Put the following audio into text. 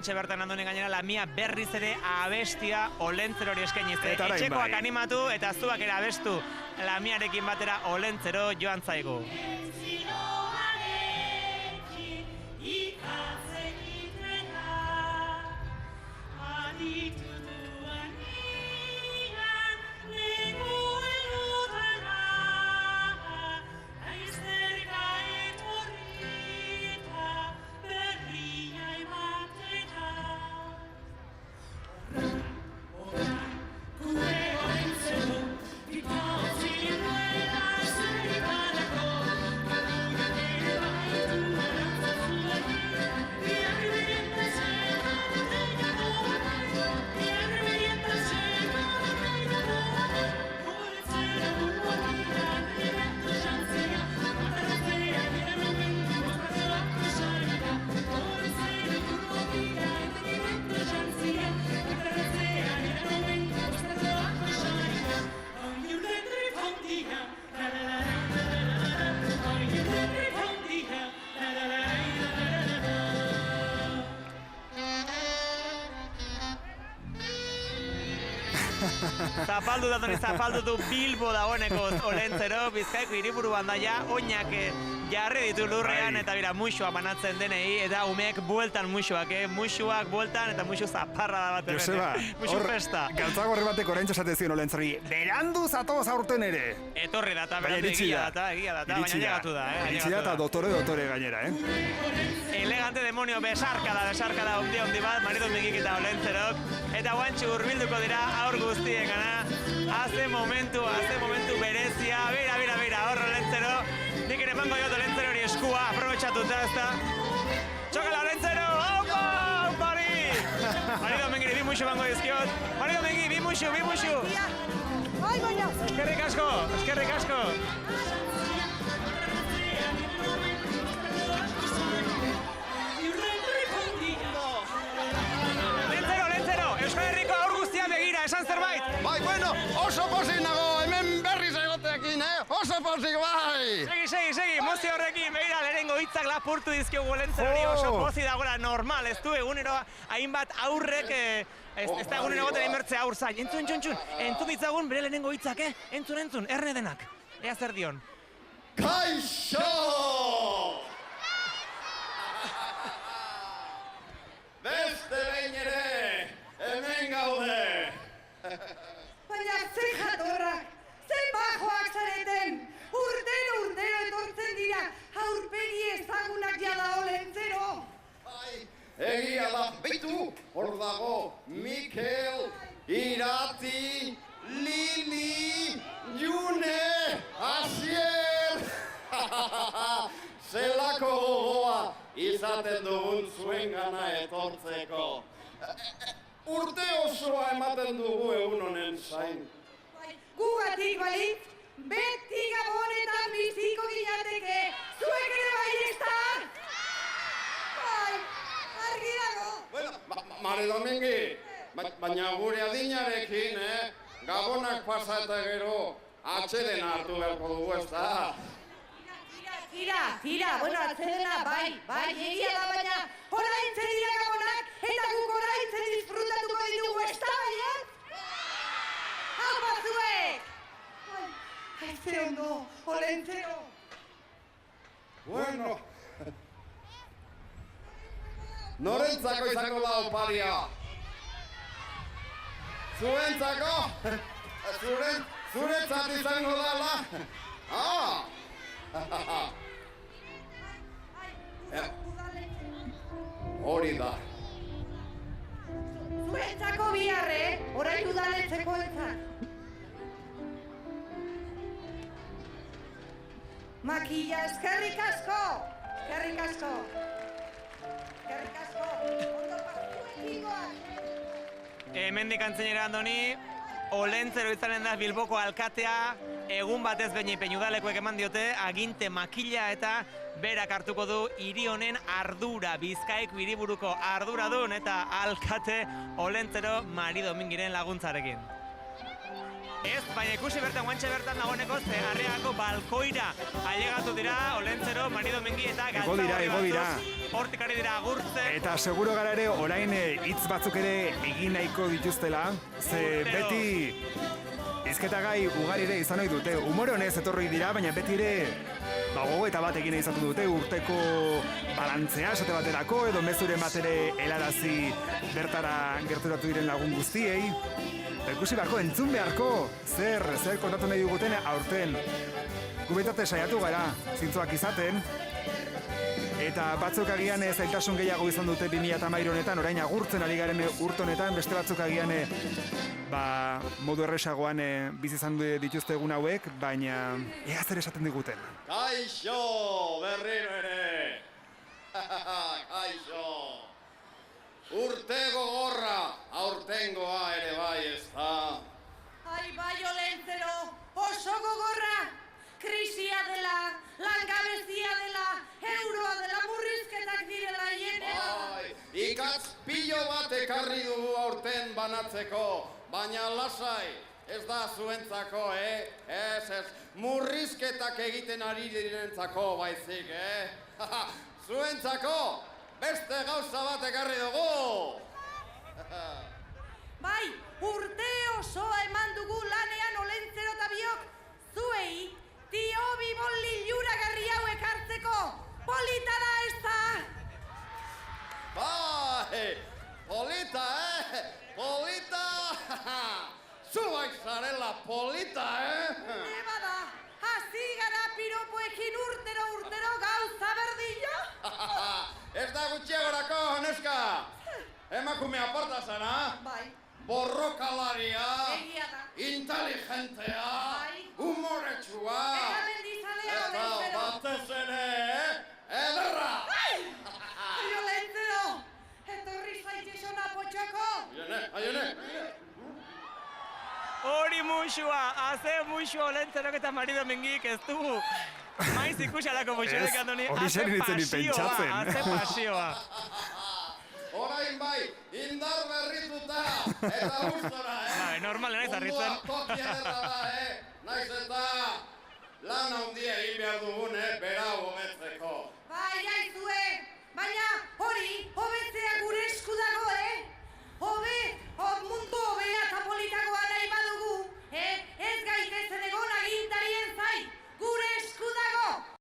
oraintxe bertan Andoni gainera Lamia berriz ere abestia Olentzerori eskainiz. Etxekoak animatu eta zuak ere abestu Lamiarekin batera Olentzero joan zaigu. Zapaldu du Bilbo dagoeneko Olentzero, Bizkaiko hiriburuan daia, oinak jarri ditu lurrean eta bera muxua banatzen denei, eta umeek bueltan muxuak, muxuak bueltan eta muxu zaparra da bat. Joseba, festa. Galtzagorri batek oraintxe esaten zion Olentzeri, berandu zatoz aurten ere. Etorri data, berandu egia data, baina llegatu da. Iritsi da eta dotore gainera, Elegante demonio, besarka da, ondi bat, Marido Mingik eta Olentzerok, eta guantxu hurbilduko dira aur guztiekana, haze momentu berezia, bera, hor Olentzero, nik ere emango diot Olentzero hori eskua, aprobetxatuta, ez da. Txokala Olentzero, aupa, pari! Marido Mingiri, bi muixu emango dizkiot, Marido Mingi, bi muixu! Eskerrik asko! Euskal Herriko aur guztia begira, esan zerbait? Bai, bueno, oso pozik nago, hemen berriz egoteekin, oso pozik, bai! Segi, mozio horrekin, begira, lehenengo hitzak lapurtu dizkiogu Olentzerori, oso pozik dagoela, normal, ez du, egunero hainbat aurrek, ez da egunero goten emertzea aur zain. Entzun ditzagun bere lehenengo hitzak, entzun, erne denak. Ea zer dion. Kaixo! Beste behin ere! Hemen gaude! Baina ze jatorrak, ze bajoak zareten, urtero etortzen dira, aurpegi ezagunak jada Olentzero. Egia da, beitu, hor dago, Mikel, Irati, Lili, June, Asier! Zelako gogoa izaten dugun zuen gana etortzeko. Urte osoa ematen dugu egun honen zain. Gugatik balitz, beti Gabonetan biziko ginateke, zuek ere bai ez da? Bai, argi dago. Bueno, Mari Domingi, baina gure adinarekin, Gabonak pasa eta gero atxeden hartu beharko dugu ez da. Tira, bueno, atzedena, bai, egia da, baina oraintzen dira Gabonak, eta guk oraintzen disfrutatuko ditugu ez da, baina? Haupa zuek! Aize ondo, Olentzero! Bueno, norentzako izango da oparia? Zuentzako? Zuretzat izango dala? Hori da. Zuentzako biharre, orain udaletxeko entzat. Makilla, eskerrik asko! Ondo pastuekigoak! Hemendik antzinera Andoni, Olentzero izanen da Bilboko alkatea, egun batez behin udalekuek eman diote, aginte Makilla eta berak hartuko du hiri honen ardura, Bizkaiko hiriburuko arduradun eta alkate Olentzero Mari Domingiren laguntzarekin. Ez, baina ikusi bertan, guantxe bertan dagoeneko, ze Arriagako balkoira ailegatu dira, Olentzero, Marido Mengi eta Ego dira, ego dira. Hortik ari dira agurtzen. Eta seguro gara ere, orain hitz batzuk ere egin nahiko dituztela, ze beti hizketagai ugarire izan ohi dute. Umore honez etorri dira, baina beti ere gogoeta bat egin izatu dute urteko balantzea esate baterako, edo mezuren bat ere helarazi bertara gerturatu diren lagun guztiei. Ikusi beharko, entzun beharko, zer kontatu nahi duguten aurten. Gubetate saiatu gara, zintzoak izaten, eta batzuk agian zailtasun gehiago izan dute 2013 honetan, orain agurtzen ari garen urte honetan, beste batzuk agian modu erresagoan bizi izan dituzte egun hauek, baina ea zer esaten diguten. Kaixo, berriro ere! Kaixo! Urte gogorra, aurtengoa ere bai ez da. Ai, bai, Olentzero, oso gogorra! Krisia dela, langabezia dela, euroa dela, murrizketak direla hienera. Bai, ikatz pilo bat ekarri dugu aurten banatzeko, baina lasai, ez da zuentzako, Ez, murrizketak egiten ari direnentzako baizik, Zuentzako, beste gauza bat ekarri dugu! Bai, urte osoa eman dugu lanean Olentzero eta biok, zuei, tio bibon liluragarri hau ekartzeko, polita da ez da! Bai, polita, Polita! Zuak zarela polita, Eba da, hasi gara piropoekin urtero gauza berdila? Ez da gutxiagorako, neska! Emakumea porta zara, Bai, borrokalaria, egia da. inteligentea, Bai. humoretsua, Eta mendizalea eta Olentzero. batez ere, ederra! Ai, Olentzero, etorri zaitxesona potxoko. Aiene! Hori muxua, haze muxua Olentzerok eta Marido Mengik ez dugu. Maiz ikusalako muxuek Ez, andoni, hori zer nintzen ni pentsatzen. haze pasioa. Orain bai, indar berrituta, eta gustora, Bai, normalen naiz harritzen. Mundua toki ederra da, Naiz eta lan handia egin behar dugun, berau hobetzeko. Bai, aizue, baina hori, hobetzea